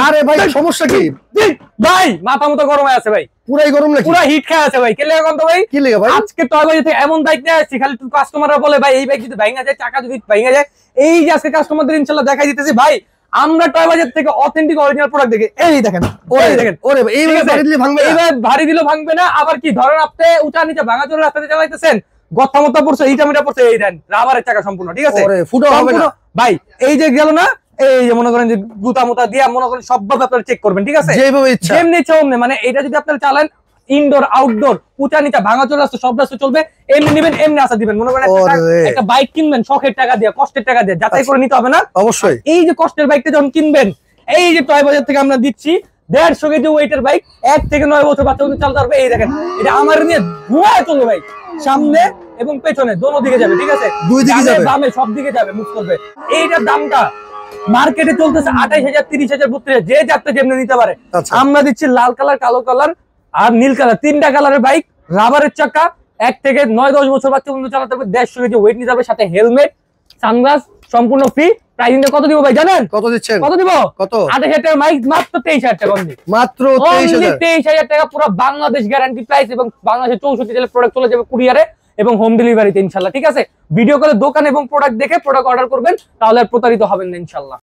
আরে ভাই সমস্যা কি ভাই? মাথা মতো গরম হয়ে আছে ভাই, পুরাই গরম নাকি? পুরা হিট খেয়ে আছে ভাই। কে লেগে কোন তো ভাই? কি লেগে ভাই? আজকে টয় বাজার থেকে এমন বাইক নিয়ে আসছি, খালি কাস্টমাররা বলে ভাই এই বাইক যদি ভাঙা যায়, টাকা যদি ভাঙা যায়, এই যে আজকে কাস্টমারদের ইনশাআল্লাহ দেখাই দিতেছি ভাই, আমরা টয় বাজার থেকে অথেন্টিক অরিজিনাল প্রোডাক্ট দেখে এই দেখেন, এই দেখেন। ওরে ভাই এইভাবে ভারী দিলে ভাঙবে না? এইভাবে ভারী দিলে ভাঙবে না। আবার কি ধরেন আপনি উঁচা নিচে ভাঙা চলে রাস্তাতে চালাইতেছেন, গত্তা মত্তা পড়ছে, ইটা মিটা পড়ছে, এই দেন রাবারের চাকা সম্পূর্ণ, ঠিক আছে? ওরে ফুটো হবে না ভাই। এই যে গেল না, এই যে মনে করেন যে গুতা মুতা দিয়া মনে করেন সবভাবে আপনারা চেক করবেন, ঠিক আছে? যেভাবে ইচ্ছা, যেমনি ইচ্ছা অমনি। মানে এটা যদি আপনারা চালান ইনডোর আউটডোর উঁচা নিচা ভাঙা চলে আসছে, সব রাস্তা চলবে, এমনি নিবেন এমনি আসা দিবেন। মনে করেন একটা বাইক কিনবেন শখের টাকা দিয়ে, কষ্টের টাকা দিয়ে, যাচাই করে নিতে হবে না অবশ্যই। এই যে কষ্টের বাইকটা যখন কিনবেন, এই যে টয় বাজার থেকে আমরা দিচ্ছি 150 কেজি ওয়েটের বাইক, 1 থেকে 9 বছর বাচ্চা পর্যন্ত চালাতে পারবে। এই দেখেন, এটা আমার নিয়ে ধোঁয়ায় চলবে ভাই, সামনে এবং পেছনে দোনো দিকে যাবে, ঠিক আছে? দুই দিকে যাবে, বামে সব দিকে যাবে, মুভ করবে। এইটার দামটা মার্কেটে চলতেছে 28,000, 30,000, 32,000, যে যাত্রা যেমনি নিতে পারে। আমরা দিচ্ছি লাল কালার, কালো কালার আর নীল কালার, 3টা কালারের বাইক, রাবারের চাকা, 1 থেকে 9-10 বছর বাচ্চা পর্যন্ত চালাতে পারবে, 150 কেজি ওয়েট নিতে হবে, সাথে হেলমেট, সানগ্লাস সম্পূর্ণ ফ্রি। প্রাইসিংটা কত দিব ভাই জানেন? কত দিচ্ছেন? কত দিব? কত? 28,000 টাকা মাইক, মাত্র 23,000 টাকা অনলি, মাত্র 23,000 টাকা। পুরো বাংলাদেশ গ্যারান্টি প্রাইস, এবং বাংলাদেশে 64 জেলায় প্রোডাক্ট চলে যাবে কুরিয়ারে এবং হোম ডেলিভারিতে ইনশাআল্লাহ, ঠিক আছে? ভিডিও কলে দোকান এবং প্রোডাক্ট দেখে প্রোডাক্ট অর্ডার করবেন, তাহলে আর প্রতারিত হবেন না ইনশাআল্লাহ।